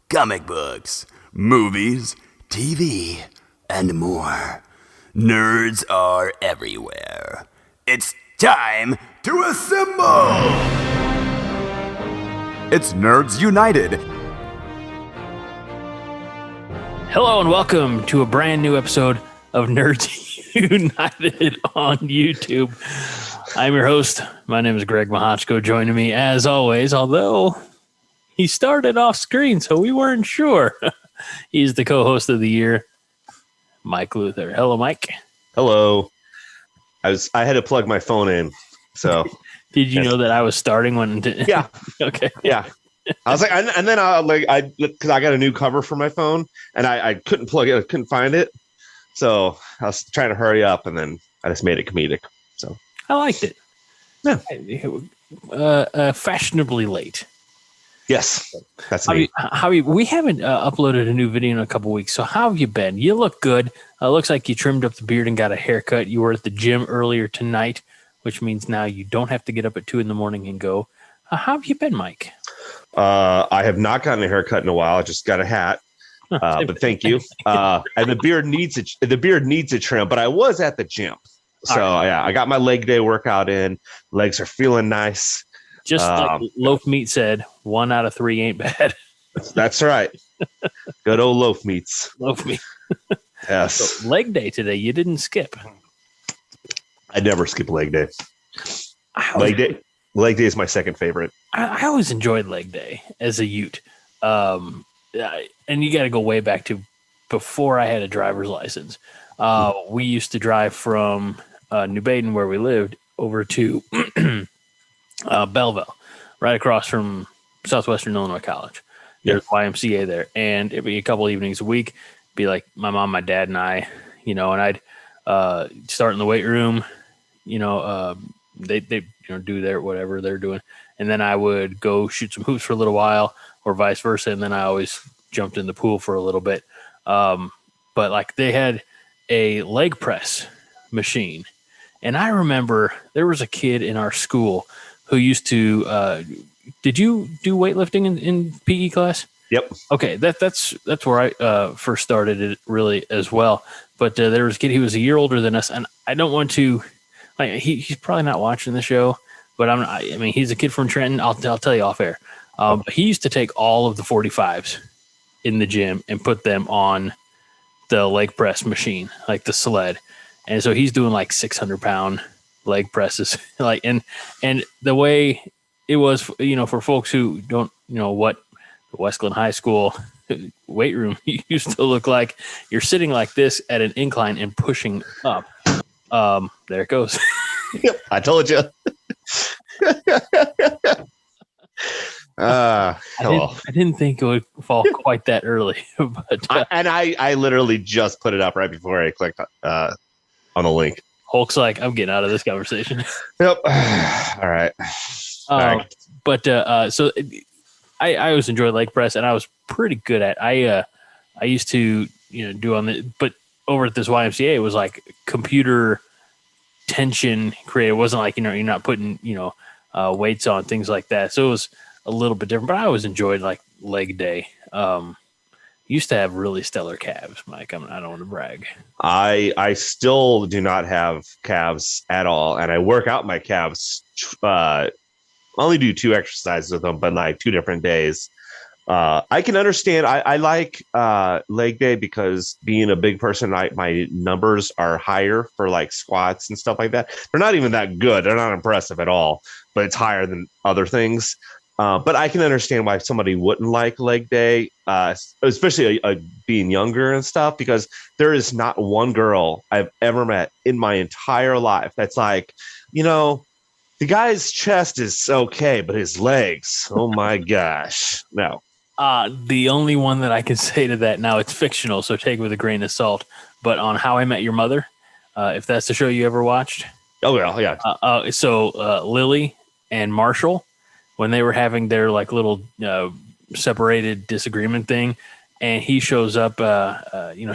comic books, movies, TV, and more. Nerds are everywhere. It's time to assemble! It's Nerds United. Hello and welcome to a brand new episode of Nerds United on YouTube. I'm your host. My name is Greg Mahachko. Joining me as always, although he started off screen, so we weren't sure. He's the co-host of the year, Mike Luther. Hello, Mike. Hello. I had to plug my phone in. So did you know that I was starting when? Yeah. Okay. Yeah. I was like, and then because I got a new cover for my phone, and I couldn't plug it, I couldn't find it, so I was trying to hurry up, and then I just made it comedic. So I liked it. Yeah. Fashionably late. Yes, that's me. We haven't uploaded a new video in a couple weeks, so how have you been? You look good. Looks like you trimmed up the beard and got a haircut. You were at the gym earlier tonight, which means now you don't have to get up at 2 a.m. and go. How have you been, Mike? I have not gotten a haircut in a while. I just got a hat, but thank you. And the beard needs a trim. But I was at the gym, so yeah, I got my leg day workout in. Legs are feeling nice. Just like Loaf Meat said, 1 out of 3 ain't bad. That's right. Good old Loaf Meats. Loaf Meat. Yes. So leg day today. You didn't skip. I never skip leg day. Leg day is my second favorite. I always enjoyed leg day as a Ute. And you got to go way back to before I had a driver's license. We used to drive from New Baden, where we lived, over to Belleville, right across from Southwestern Illinois College. There's YMCA there. And it'd be a couple evenings a week. Be like my mom, my dad, and I, and I'd start in the weight room, they do their whatever they're doing, and then I would go shoot some hoops for a little while, or vice versa, and then I always jumped in the pool for a little bit. But like they had a leg press machine, and I remember there was a kid in our school who used to. Did you do weightlifting in PE class? Yep. Okay, that's where I first started it really as well. But there was a kid. He was a year older than us, and I don't want to. Like, he's probably not watching the show, but I mean, he's a kid from Trenton. I'll tell you off air. But he used to take all of the 45s in the gym and put them on the leg press machine, like the sled. And so he's doing like 600-pound leg presses. and the way it was, for folks who don't know what the Westland High School weight room used to look like, you're sitting like this at an incline and pushing up. There it goes. Yep, I told you. I didn't think it would fall quite that early, but I literally just put it up right before I clicked on the link. Hulk's like, I'm getting out of this conversation. Yep. All right. But so I always enjoyed leg press, and I was pretty good at. I used to do on the, but over at this YMCA, it was like computer tension created. It wasn't like you're not putting weights on, things like that. So it was a little bit different. But I always enjoyed like leg day. Used to have really stellar calves, Mike. I don't want to brag. I still do not have calves at all, and I work out my calves. Only do 2 exercises with them, but like 2 different days. I can understand. I like leg day because being a big person, my numbers are higher for like squats and stuff like that. They're not even that good. They're not impressive at all, but it's higher than other things. But I can understand why somebody wouldn't like leg day, especially being younger and stuff, because there is not one girl I've ever met in my entire life that's like, the guy's chest is okay, but his legs, oh my gosh, no. The only one that I can say to that, now it's fictional, so take it with a grain of salt, but on How I Met Your Mother, if that's the show you ever watched. Oh, well, yeah. So Lily and Marshall, when they were having their like little separated disagreement thing, and he shows up,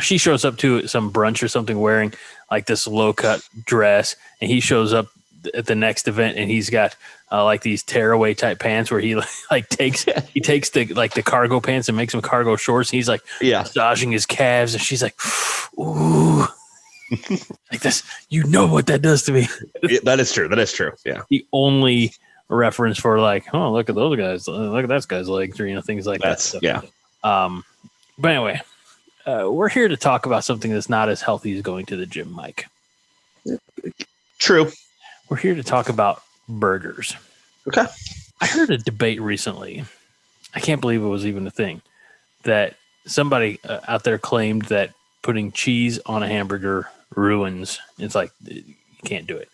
she shows up to some brunch or something wearing like this low cut dress, and he shows up at the next event and he's got like these tearaway type pants where he like takes the cargo pants and makes them cargo shorts. He's like massaging his calves, and she's like, "Ooh, like this." You know what that does to me? That is true. That is true. Yeah. The only reference for like, oh, look at those guys, look at that guy's legs, or things like that. So, yeah. But anyway, we're here to talk about something that's not as healthy as going to the gym, Mike. True. We're here to talk about burgers. Okay. I heard a debate recently. I can't believe it was even a thing, that somebody out there claimed that putting cheese on a hamburger ruins. It's like, you can't do it.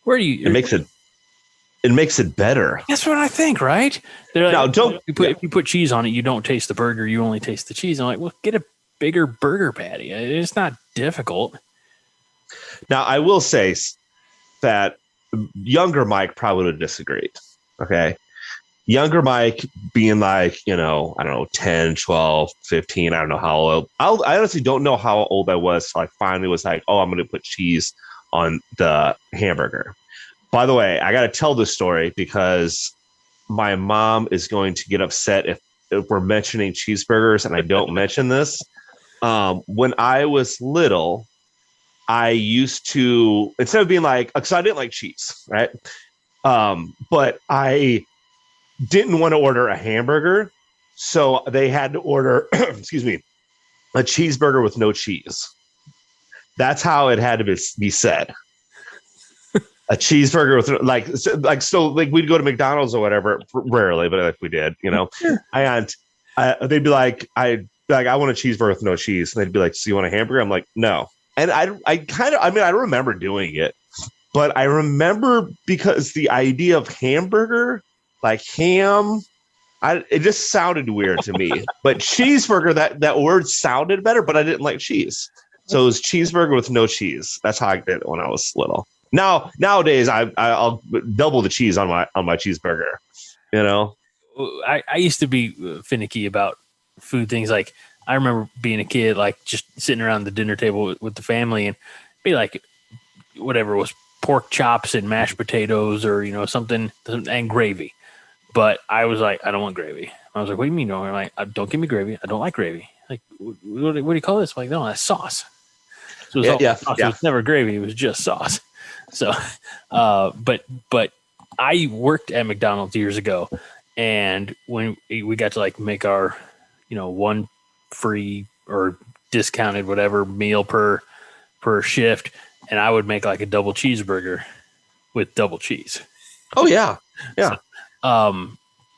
Where do you? It makes it better. That's what I think, right? They're like, now, don't if you put cheese on it, you don't taste the burger. You only taste the cheese. I'm like, well, get a bigger burger patty. It's not difficult. Now, I will say that younger Mike probably would have disagreed. Okay. Younger Mike being like, I don't know, 10, 12, 15. I don't know how old. I honestly don't know how old I was. So I finally was like, oh, I'm going to put cheese on the hamburger. By the way, I got to tell this story because my mom is going to get upset if we're mentioning cheeseburgers and I don't mention this. When I was little, I used to, instead of being like, because I didn't like cheese, right? But I didn't want to order a hamburger. So they had to order, excuse me, a cheeseburger with no cheese. That's how it had to be said. A cheeseburger with so we'd go to McDonald's or whatever, rarely, but like we did, and they'd be like, I want a cheeseburger with no cheese. And they'd be like, so you want a hamburger? I'm like, no. And I remember doing it, but I remember because the idea of hamburger, like ham, it just sounded weird to me, but cheeseburger, that word sounded better, but I didn't like cheese. So it was cheeseburger with no cheese. That's how I did it when I was little. Nowadays, I'll double the cheese on my cheeseburger. I used to be finicky about food things. Like I remember being a kid, like just sitting around the dinner table with the family and be like, whatever was pork chops and mashed potatoes or something and gravy. But I was like, I don't want gravy. I was like, what do you mean? I'm like, don't give me gravy. I don't like gravy. Like, what do you call this? I'm like, no, that's sauce. So it was sauce. It was never gravy. It was just sauce. So, but I worked at McDonald's years ago, and when we got to like make our, one free or discounted whatever meal per shift, and I would make like a double cheeseburger with double cheese. Oh yeah, yeah. So,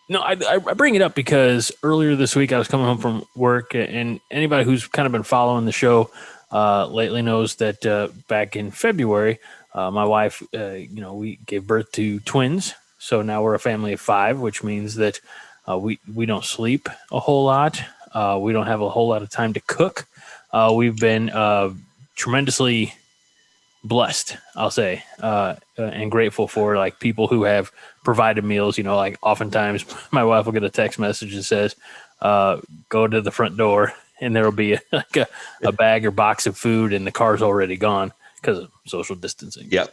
no, I bring it up because earlier this week I was coming home from work, and anybody who's kind of been following the show lately knows that back in February. My wife, we gave birth to twins. So now we're a family of 5, which means that we don't sleep a whole lot. We don't have a whole lot of time to cook. We've been tremendously blessed, I'll say, and grateful for like people who have provided meals. Like oftentimes my wife will get a text message that says, go to the front door and there will be a bag or box of food and the car's already gone. Because of social distancing. Yep.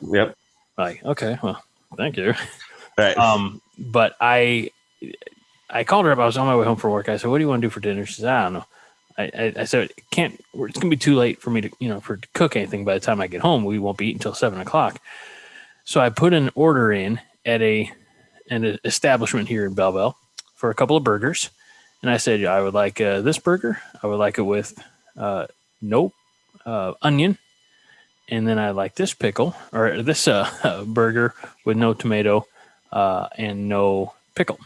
Like, okay, well, thank you. Right. But I called her up. I was on my way home from work. I said, "What do you want to do for dinner?" She said, "I don't know." I said, "Can't. It's gonna be too late for me to, to cook anything by the time I get home. We won't be eating until 7:00." So I put an order in at an establishment here in Belleville for a couple of burgers, and I said, I would like this burger. I would like it with no onion. And then I like this pickle or this burger with no tomato and no pickle.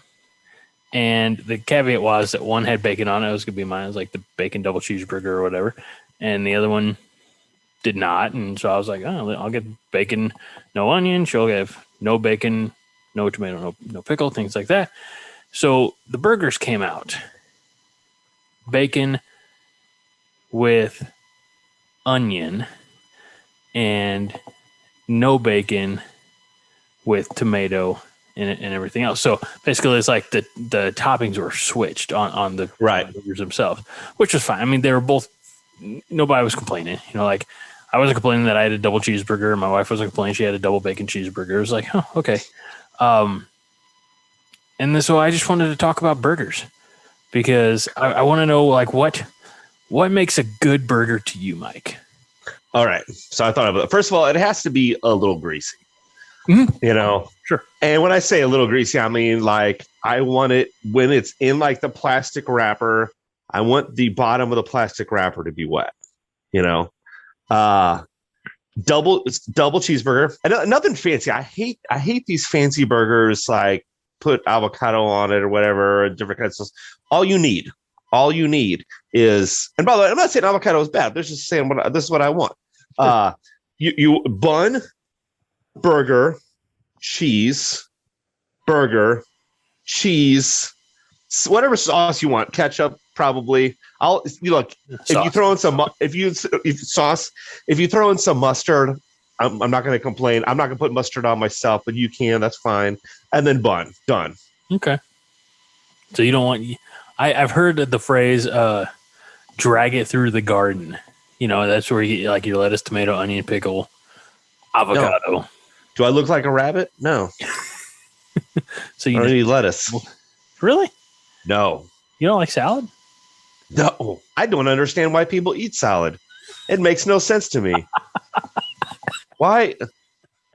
And the caveat was that one had bacon on it. It was going to be mine. It was like the bacon double cheeseburger or whatever. And the other one did not. And so I was like, oh, I'll get bacon, no onion. She'll have no bacon, no tomato, no pickle, things like that. So the burgers came out. Bacon with onion and no bacon with tomato and everything else. So basically it's like the toppings were switched on the burgers themselves, which was fine. I mean, they were both, nobody was complaining, like I wasn't complaining that I had a double cheeseburger. My wife wasn't complaining she had a double bacon cheeseburger. It was like, oh, okay. And so I just wanted to talk about burgers because I want to know like what makes a good burger to you, Mike? All right. So I thought of it. First of all, it has to be a little greasy. Sure. And when I say a little greasy, I mean like I want it when it's in like the plastic wrapper. I want the bottom of the plastic wrapper to be wet. Double cheeseburger. And nothing fancy. I hate these fancy burgers like put avocado on it or whatever, different kinds of stuff. All you need is, and by the way, I'm not saying avocado is bad. There's just saying this is what I want. You bun, burger, cheese, whatever sauce you want, ketchup probably. If you throw in some mustard, I'm not going to complain. I'm not going to put mustard on myself, but you can. That's fine. And then bun, done. Okay. So you don't want. I've heard the phrase "drag it through the garden." That's where you like your lettuce, tomato, onion, pickle, avocado. No. Do I look like a rabbit? No. So I don't need lettuce. Really? No. You don't like salad? No. I don't understand why people eat salad. It makes no sense to me. Why?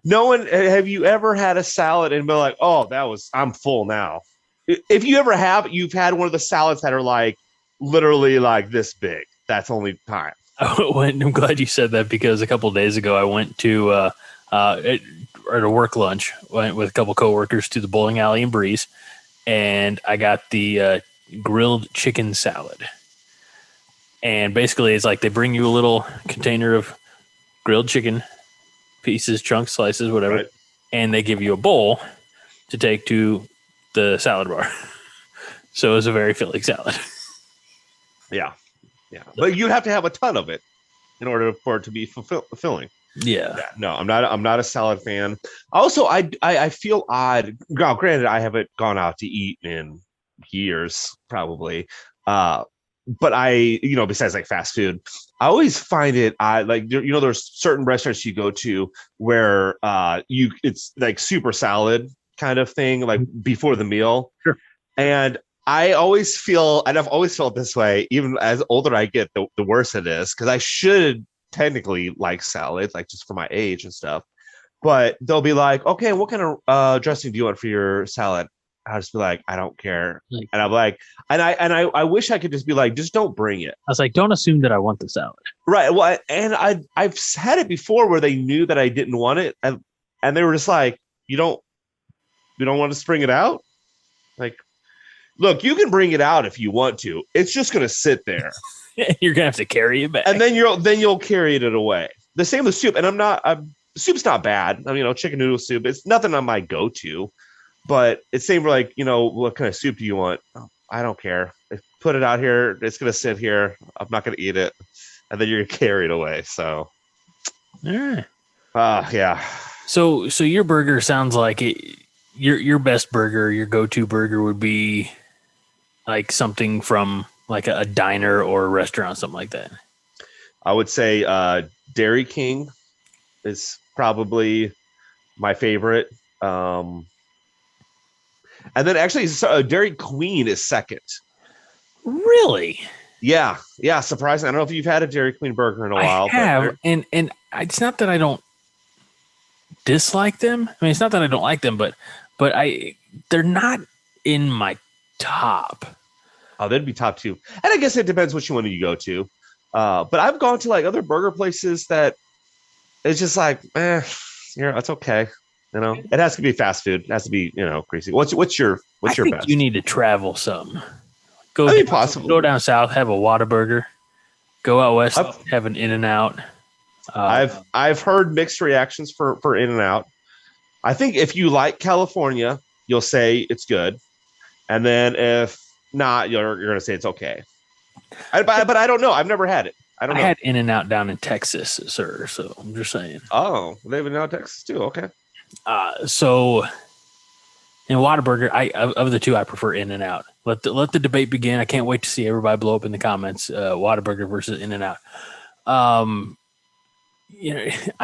No one. Have you ever had a salad and been like, "Oh, I'm full now"? If you ever have, you've had one of the salads that are like literally like this big. That's only time. I'm glad you said that because a couple of days ago I went to at a work lunch. Went with a couple coworkers to the bowling alley in Breeze, and I got the grilled chicken salad. And basically, it's like they bring you a little container of grilled chicken pieces, chunks, slices, whatever, Right. and they give you a bowl to take to the salad bar. So it was a very filling salad. Yeah. But you'd have to have a ton of it in order for it to be fulfilling. Yeah. No, I'm not a salad fan. Also, I feel odd. Now, granted, I haven't gone out to eat in years, probably. But besides like fast food, I always find it odd. Like, there's certain restaurants you go to where it's like super salad kind of thing, like before the meal. Sure. And I've always felt this way, even as older I get, the worse it is, because I should technically like salad, like just for my age and stuff. But they'll be like, okay, what kind of dressing do you want for your salad? I'll just be like, I don't care. And I'm like, and I wish I could just be like, just don't bring it. I was like, don't assume that I want the salad. Right. Well, and I've had it before where they knew that I didn't want it, and they were just like, you don't want to bring it out? Like, look, you can bring it out if you want to. It's just going to sit there. You're gonna have to carry it back, and then you'll carry it away. The same with soup. And soup's not bad. I mean, chicken noodle soup. It's nothing on my go-to, but it's same like, what kind of soup do you want? Oh, I don't care. Put it out here. It's going to sit here. I'm not going to eat it. And then you're going to carry it away. So, all right. Yeah. So your burger sounds like it. Your best burger, your go-to burger would be like something from like a diner or a restaurant, something like that. I would say Dairy King is probably my favorite. And then actually Dairy Queen is second. Really? Yeah. Surprising. I don't know if you've had a Dairy Queen burger in a while. I have, and it's not that I don't dislike them. I mean, it's not that I don't like them, but they're not in my top. Oh, they'd be top two. And I guess it depends which one you go to. But I've gone to like other burger places that it's just like, it's okay. It has to be fast food. It has to be, greasy. What's your best? You need to travel some. Possible. Go down south, have a Whataburger. Go out west, have an In-N-Out. I've heard mixed reactions for In-N-Out. I think if you like California, you'll say it's good, and then if not, you're going to say it's okay. But I don't know. I've never had it. I don't know. I had In-N-Out down in Texas, sir. So I'm just saying. Oh, they have In-N-Out Texas too. Okay. So in Whataburger, of the two, I prefer In-N-Out. Let the debate begin. I can't wait to see everybody blow up in the comments. Whataburger versus In-N-Out. I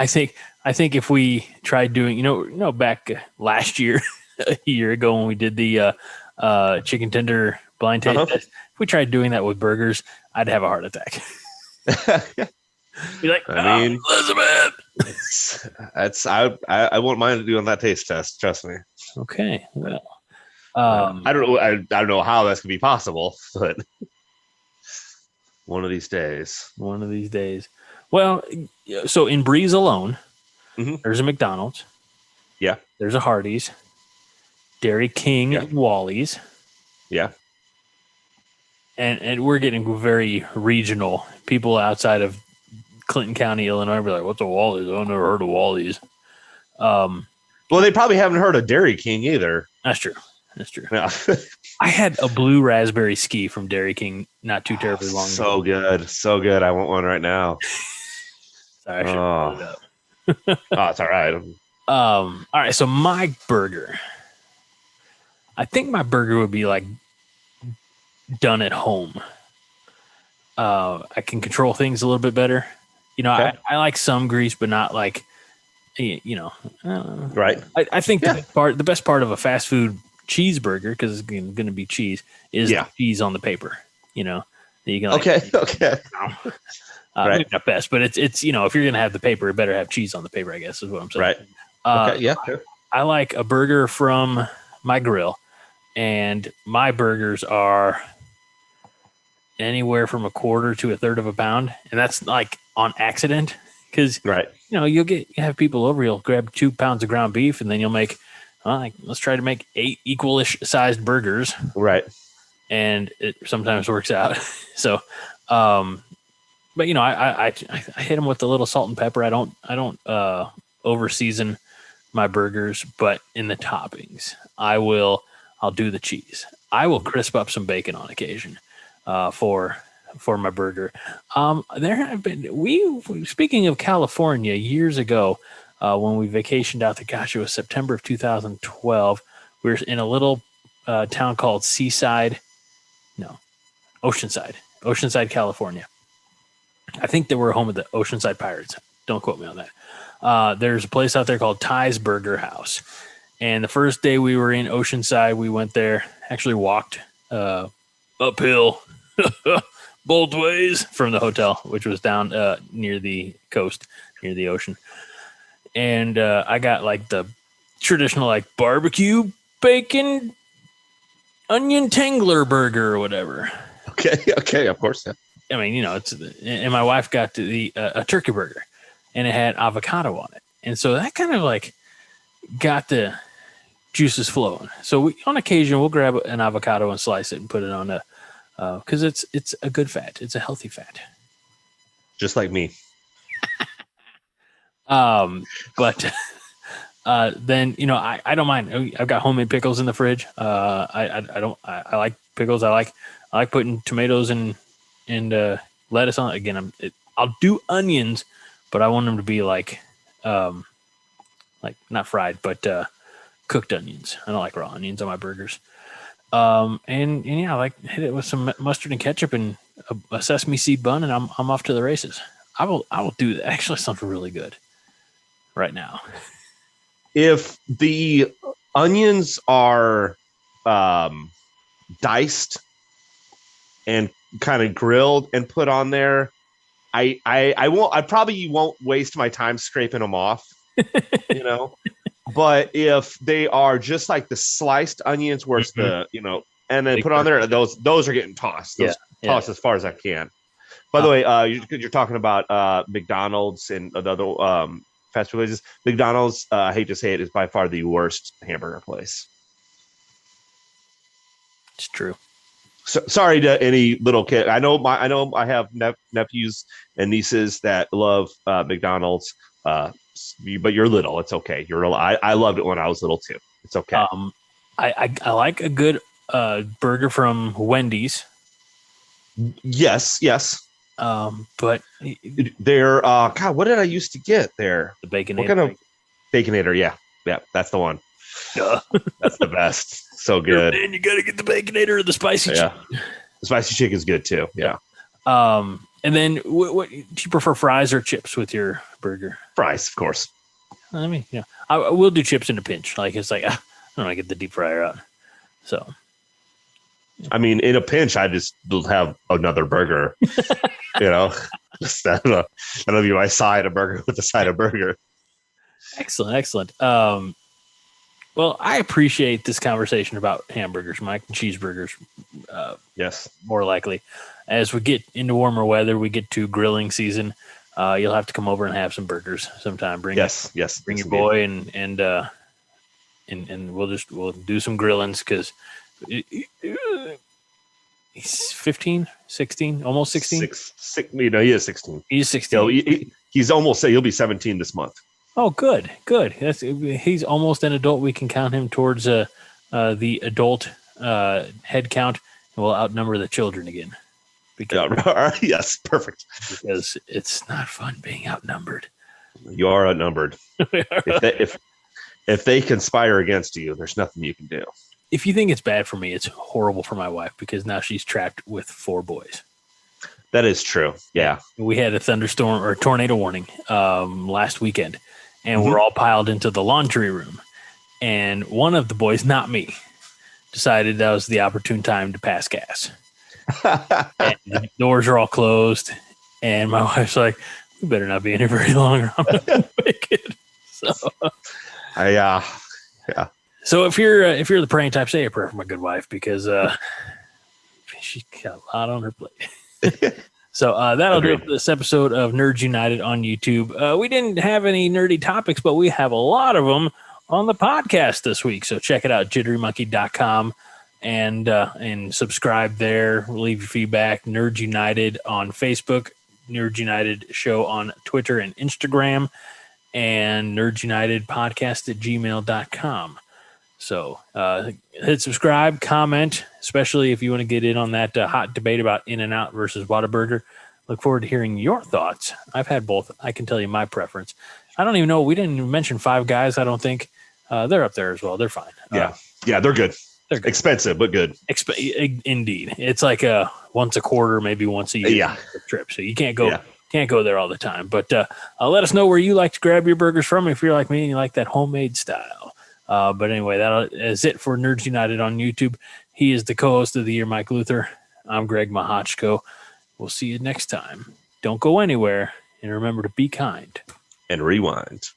think if we tried doing, back last year, a year ago when we did the chicken tender blind taste test. If we tried doing that with burgers, I'd have a heart attack. Be like, I mean, Elizabeth. I won't mind doing that taste test. Trust me. Okay, well, I don't know. I don't know how that's gonna be possible, but one of these days. One of these days. Well, so in Breeze alone, there's a McDonald's. Yeah. There's a Hardee's, Dairy King, and Wally's. Yeah. And we're getting very regional. People outside of Clinton County, Illinois, be like, "What's a Wally's? I've never heard of Wally's." Well, they probably haven't heard of Dairy King either. That's true. That's true. Yeah. I had a blue raspberry ski from Dairy King not too terribly long ago. So good. So good. I want one right now. Sorry, I should have pulled it up. Oh, it's all right. All right. So my burger, I think my burger would be like done at home. I can control things a little bit better. You know, Okay. I like some grease, but not like, Right. I think the best part of a fast food cheeseburger, because it's going to be cheese, is the cheese on the paper. You know, that you can like, Okay. Right. maybe not best, but it's if you're going to have the paper, it better have cheese on the paper, I guess is what I'm saying. Right. Okay. Yeah. I like a burger from my grill, and my burgers are anywhere from a quarter to a third of a pound, and that's like on accident because you'll have people over, you'll grab 2 pounds of ground beef, and then you'll make let's try to make 8 equalish sized burgers, right? And it sometimes works out. So, but I hit them with a little salt and pepper. I don't over season my burgers, but in the toppings, I'll do the cheese. I will crisp up some bacon on occasion for my burger. There have been speaking of California years ago when we vacationed out to it was September of 2012. We were in a little town called Oceanside, California. I think they were home of the Oceanside Pirates. Don't quote me on that. There's a place out there called Ty's Burger House. And the first day we were in Oceanside, we went there, actually walked uphill both ways from the hotel, which was down near the coast, near the ocean. And I got like the traditional like barbecue bacon onion tangler burger or whatever. Okay, of course. Yeah. I mean, and my wife got a turkey burger, and it had avocado on it, and so that kind of like got the juices flowing. So on occasion we'll grab an avocado and slice it and put it on because it's a good fat, it's a healthy fat, just like me. But then I don't mind. I've got homemade pickles in the fridge. I like pickles. I like putting tomatoes and lettuce on it. Again, I'll do onions, but I want them to be like not fried, but cooked onions. I don't like raw onions on my burgers. And I like hit it with some mustard and ketchup and a sesame seed bun, and I'm off to the races. I will do that. Actually, sounds really good right now. If the onions are diced and kind of grilled and put on there, I probably won't waste my time scraping them off, but if they are just like the sliced onions where it's and then put on there, those are getting tossed. Tossed as far as I can. By the way, you're talking about McDonald's and the other fast food places. McDonald's, I hate to say it, is by far the worst hamburger place. It's true. So, sorry to any little kid. I know I have nephews and nieces that love McDonald's, but you're little. It's okay. I loved it when I was little too. It's okay. I like a good burger from Wendy's. Yes. But they're God, what did I used to get there? The Baconator. What kind of Baconator? Yeah, that's the one. That's the best. So good. And you gotta get the Baconator or the spicy chicken. The spicy chicken is good too. Yeah. And then what do you prefer, fries or chips with your burger? Fries, of course. I mean, I will do chips in a pinch. Like it's like I don't want to get the deep fryer out. So, I mean, in a pinch, I just have another burger. Just that'll be my side of burger with a side of burger. excellent. Well, I appreciate this conversation about hamburgers, Mike, and cheeseburgers. Yes. More likely. As we get into warmer weather, we get to grilling season. You'll have to come over and have some burgers sometime. Bring your boy and we'll do some grillings because he's 15, 16, almost 16. He is 16. He's 16. He's almost he'll be 17 this month. Oh, good. He's almost an adult. We can count him towards the adult head count, and we'll outnumber the children again. Yes, perfect. Because it's not fun being outnumbered. You are outnumbered. If they conspire against you, there's nothing you can do. If you think it's bad for me, it's horrible for my wife because now she's trapped with 4 boys. That is true. Yeah. We had a thunderstorm or tornado warning last weekend, and we're all piled into the laundry room. And one of the boys, not me, decided that was the opportune time to pass gas. And the doors are all closed, and my wife's like, "We better not be in here very long, or I'm not gonna make it." So, yeah. So if you're the praying type, say a prayer for my good wife because she's got a lot on her plate. So that'll do it for this episode of Nerds United on YouTube. We didn't have any nerdy topics, but we have a lot of them on the podcast this week. So check it out, jitterymonkey.com. And subscribe there. Leave your feedback. Nerds United on Facebook, Nerds United Show on Twitter and Instagram, and Nerds United Podcast at gmail.com. So hit subscribe, comment, especially if you want to get in on that hot debate about In-N-Out versus Whataburger. Look forward to hearing your thoughts. I've had both. I can tell you my preference. I don't even know. We didn't even mention Five Guys, I don't think. They're up there as well. They're fine. Yeah, they're good. They're good. Expensive, but good. Indeed. It's like a once a quarter, maybe once a year trip. So you can't go there all the time. But let us know where you like to grab your burgers from if you're like me and you like that homemade style. But anyway, that is it for Nerds United on YouTube. He is the co-host of the year, Mike Luther. I'm Greg Mahochko. We'll see you next time. Don't go anywhere, and remember to be kind. And rewind.